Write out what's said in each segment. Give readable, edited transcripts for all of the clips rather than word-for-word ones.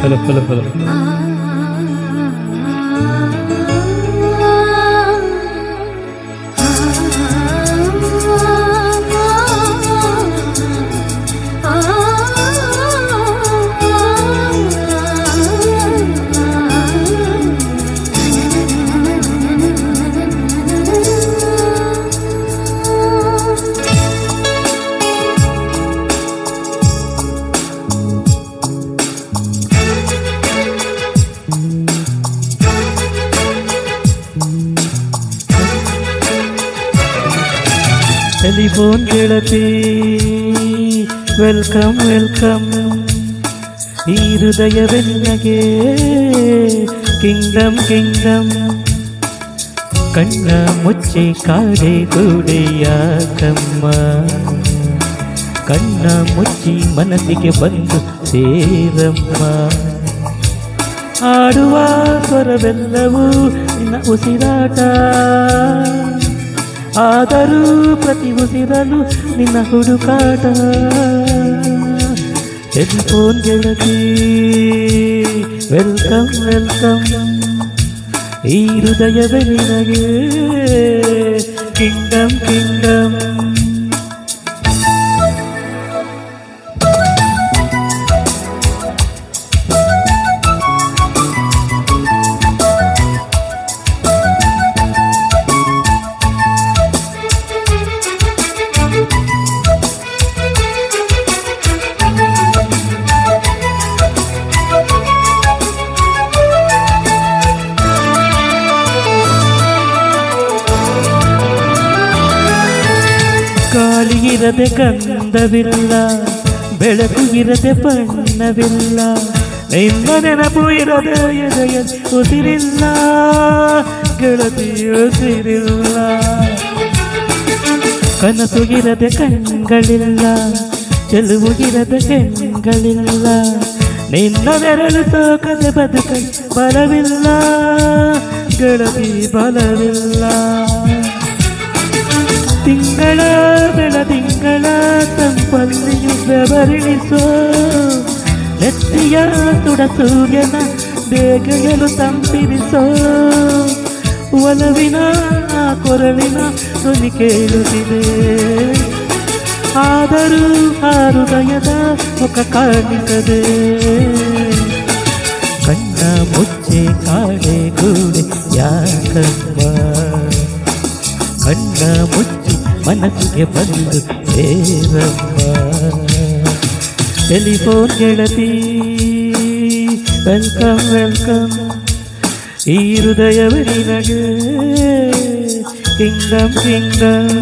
Hello hello hello. Telephone ಗೆಳತಿ welcome welcome, ಈ ಹೃದಯವೆನ್ನಗೆ Kingdom Kingdom. ಕಣ್ಣ ಮುಚ್ಚಿ ಕಾಡೆ ಗೂಡೆಯ ಕಮ್ಮ, ಕಣ್ಣ ಮುಚ್ಚಿ ಮನಸ್ಸಿಗೆ ಬಂದು ಸೇರಮ್ಮ. ಆಡುವ ಸ್ವರವೆಲ್ಲವೂ ನಿನ್ನ ಉಸಿರಾಟ, ಆದರೂ ಪ್ರತಿ ಉಸಿರಲು ನಿನ್ನ ಹುಡುಕಾಟ. ಟೆಲಿಫೋನ್ ಗೆಳತಿ ವೆಲ್ಕಮ್ ವೆಲ್ಕಮ್, ಈ ಹೃದಯವೇ ನಿನಗೆ ಕಿಂಗ್ಡಮ್ ಕಿಂಗ್ಡಮ್. ಗಾಳಿ ಇರದೆ ಗಂಧವಿಲ್ಲ, ಬೆಳಕು ಇರದೆ ಬಣ್ಣವಿಲ್ಲ, ನಿನ್ನ ನೆನಪು ಇರದೆ ಎದೆಯ ಉಸಿರಿಲ್ಲ, ಗೆಳತಿ ಉಸಿರಿಲ್ಲ. ಕನಸು ಇರದೆ ಕಣ್ಗಳಿಲ್ಲ, ಚೆಲುವು ಇರದೆ ಹೆಣ್ಗಳಿಲ್ಲ, ನಿನ್ನ ನೆರಳು ಸೋಕದೆ ಬದುಕೈ ಬಲವಿಲ್ಲ, ಗೆಳತಿ ಬಲವಿಲ್ಲ. ತಿಂಗಳ ಬೆಳದಿಂಗಳ ತಂಪಲ್ಲಿಯು ಬೆವರಿಳಿಸೋ, ನೆತ್ತಿಯ ಸುಡ ಸೂರ್ಯನ ಬೇಗೆಯಲು ತಂಪಿರಿಸೋ. ಒಲವಿನ ಕೊರಳಿನ ಧ್ವನಿ ಕೇಳುತ್ತಿದೆ, ಆದರೂ ಆ ಹೃದಯದ ಮುಖ ಕಾಣಿಸದೆ. ಕಣ್ಣ ಮುಚ್ಚೆ ಕಾಡೆ ಗೂಡೆ ಯಾಕಮ್ಮ, ಕಣ್ಣ ಮುಚ್ಚಿ ಮನಸ್ಸಿಗೆ ಬಂದು ಸೇರಮ್ಮ. ಟೆಲಿಫೋನ್ ಗೆಳತಿ ವೆಲ್ಕಮ್ ವೆಲ್ಕಮ್, ಈ ಹೃದಯವೇ ನಿನಗೆ ಕಿಂಗ್ಡಮ್ ಕಿಂಗ್ಡಮ್.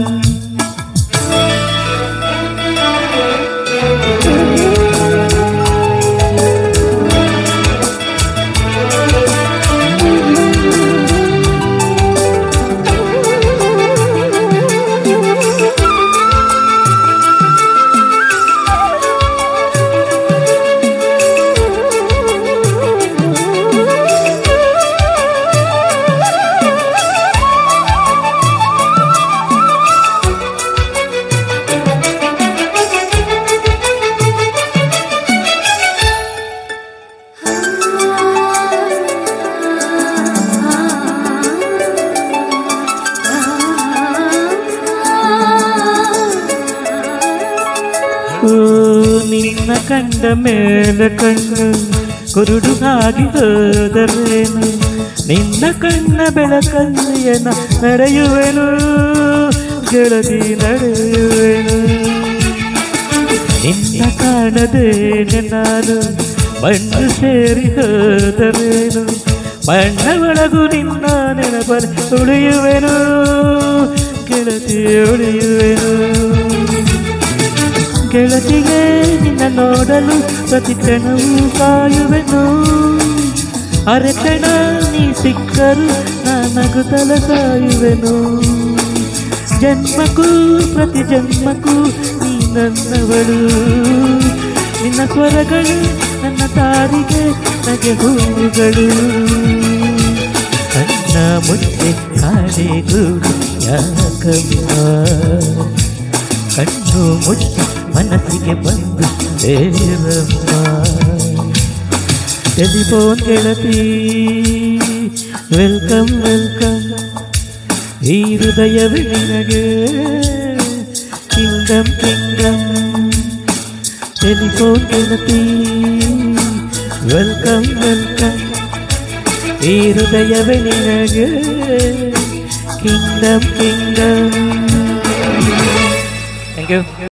ನಿನ್ನ ಕಂಡ ಮೇಲೆ ಕಣ್ಣು ಕುರುಡು ಆಗಿ ಹೋದರೇನು, ನಿನ್ನ ಕಣ್ಣ ಬೆಳಕಲ್ಲಿಯನ ನಡೆಯುವೆನು, ಗೆಳತಿ ನಡೆಯುವೆನು. ನಿನ್ನ ಕಾಣದೇನೆ ನಾನು ಮಣ್ಣು ಸೇರಿ ಹೋದರೇನು, ಮಣ್ಣ ಒಳಗು ನಿನ್ನ ನೆನಪಲ್ಲಿ ಉಳಿಯುವೆನು, ಗೆಳತಿ ಉಳಿಯುವೆನು. ಗೆಳತಿಗೆ ನಿನ್ನ ನೋಡಲು ಪ್ರತಿ ಕ್ಷಣವೂ ಕಾಯುವೆನು, ಅರೆಕ್ಷಣ ನೀ ಸಿಕ್ಕರು ನಾನಗುತ್ತಲ ಸಾಯುವೆನು. ಜನ್ಮಕ್ಕೂ ಪ್ರತಿ ಜನ್ಮಕ್ಕೂ ನೀ ನನ್ನವಳು, ನಿನ್ನ ಸ್ವರಗಳು ನನ್ನ ತಾರಿಗೆ ನಗೆ ಹೂವುಗಳು. ಕಣ್ಣ ಮುಚ್ಚೆ ಕಾಡೆ ಗೂಡು ಯಾಕಮ್ಮ, ಕಣ್ಣು ಮುಚ್ಚಿ ಮನಸ್ಸಿಗೆ ಬಂದು ಸೇರಮ್ಮ. ಟೆಲಿಫೋನ್ ಗೆಳತಿ ವೆಲ್ಕಮ್ ವೆಲ್ಕಮ್ ಈ ಹೃದಯವೇ ನಿನಗೆ ಕಿಂಗ್ಡಮ್ ಕಿಂಗ್ಡಮ್ ಟೆಲಿಫೋನ್ ಗೆಳತಿ ವೆಲ್ಕಮ್ ವೆಲ್ಕಮ್ ಈ ಹೃದಯವೇ ನಿನಗೆ ಕಿಂಗ್ಡಮ್ ಕಿಂಗ್ಡಮ್ ಥ್ಯಾಂಕ್ ಯು